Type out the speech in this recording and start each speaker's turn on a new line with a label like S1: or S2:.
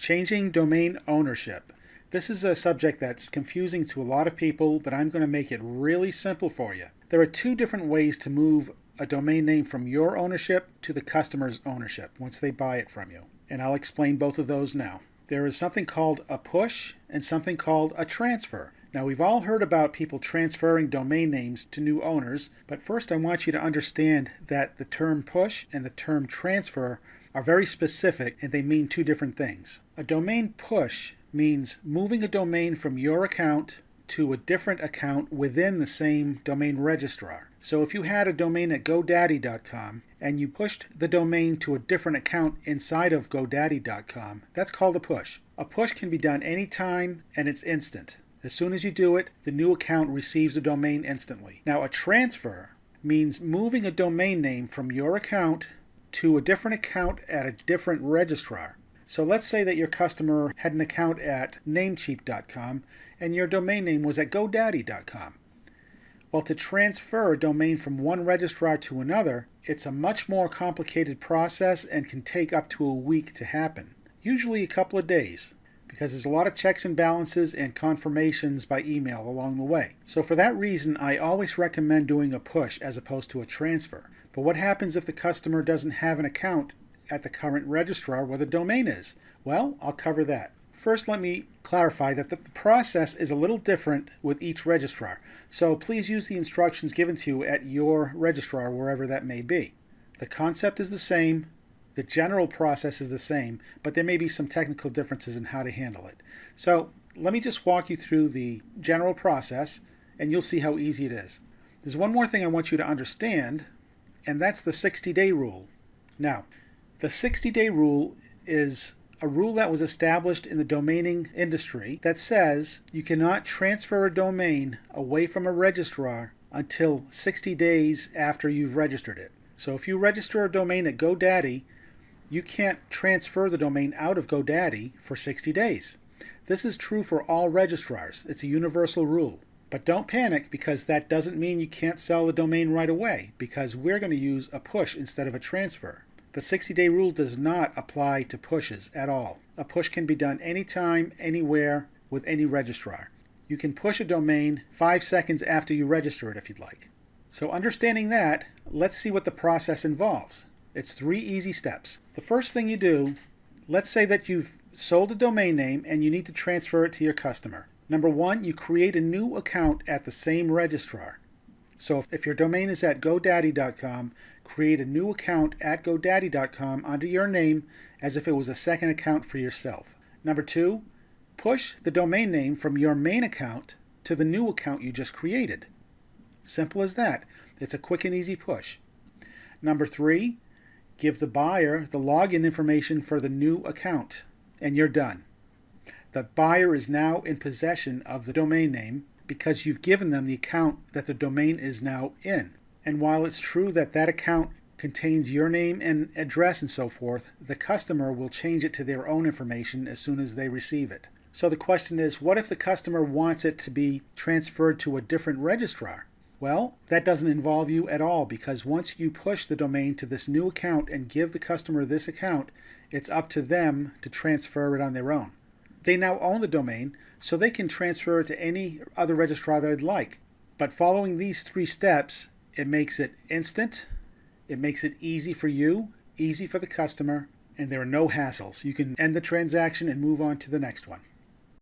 S1: Changing domain ownership. This is a subject that's confusing to a lot of people, but I'm going to make it really simple for you. There are two different ways to move a domain name from your ownership to the customer's ownership once they buy it from you. And I'll explain both of those now. There is something called a push and something called a transfer. Now, we've all heard about people transferring domain names to new owners, but first I want you to understand that the term push and the term transfer are very specific and they mean two different things. A domain push means moving a domain from your account to a different account within the same domain registrar. So if you had a domain at GoDaddy.com and you pushed the domain to a different account inside of GoDaddy.com, that's called a push. A push can be done anytime and it's instant. As soon as you do it, the new account receives the domain instantly. Now, a transfer means moving a domain name from your account to a different account at a different registrar. So let's say that your customer had an account at Namecheap.com and your domain name was at GoDaddy.com. Well, to transfer a domain from one registrar to another, it's a much more complicated process and can take up to a week to happen. Usually a couple of days, because there's a lot of checks and balances and confirmations by email along the way. So for that reason, I always recommend doing a push as opposed to a transfer. But what happens if the customer doesn't have an account at the current registrar where the domain is? Well, I'll cover that. First, let me clarify that the process is a little different with each registrar. So please use the instructions given to you at your registrar, wherever that may be. The concept is the same. The general process is the same, but there may be some technical differences in how to handle it. So let me just walk you through the general process, and you'll see how easy it is. There's one more thing I want you to understand, and that's the 60-day rule. Now, the 60-day rule is a rule that was established in the domaining industry that says you cannot transfer a domain away from a registrar until 60 days after you've registered it. So if you register a domain at GoDaddy, you can't transfer the domain out of GoDaddy for 60 days. This is true for all registrars. It's a universal rule. But don't panic, because that doesn't mean you can't sell the domain right away, because we're going to use a push instead of a transfer. The 60-day rule does not apply to pushes at all. A push can be done anytime, anywhere, with any registrar. You can push a domain 5 seconds after you register it if you'd like. So understanding that, let's see what the process involves. It's 3 easy steps. The first thing you do, let's say that you've sold a domain name and you need to transfer it to your customer. Number 1, you create a new account at the same registrar. So if your domain is at GoDaddy.com, create a new account at GoDaddy.com under your name as if it was a second account for yourself. Number 2, push the domain name from your main account to the new account you just created. Simple as that. It's a quick and easy push. Number 3, give the buyer the login information for the new account, and you're done. The buyer is now in possession of the domain name because you've given them the account that the domain is now in. And while it's true that that account contains your name and address and so forth, the customer will change it to their own information as soon as they receive it. So the question is, what if the customer wants it to be transferred to a different registrar? Well, that doesn't involve you at all, because once you push the domain to this new account and give the customer this account, it's up to them to transfer it on their own. They now own the domain, so they can transfer it to any other registrar they'd like. But following these 3 steps, it makes it instant, it makes it easy for you, easy for the customer, and there are no hassles. You can end the transaction and move on to the next one.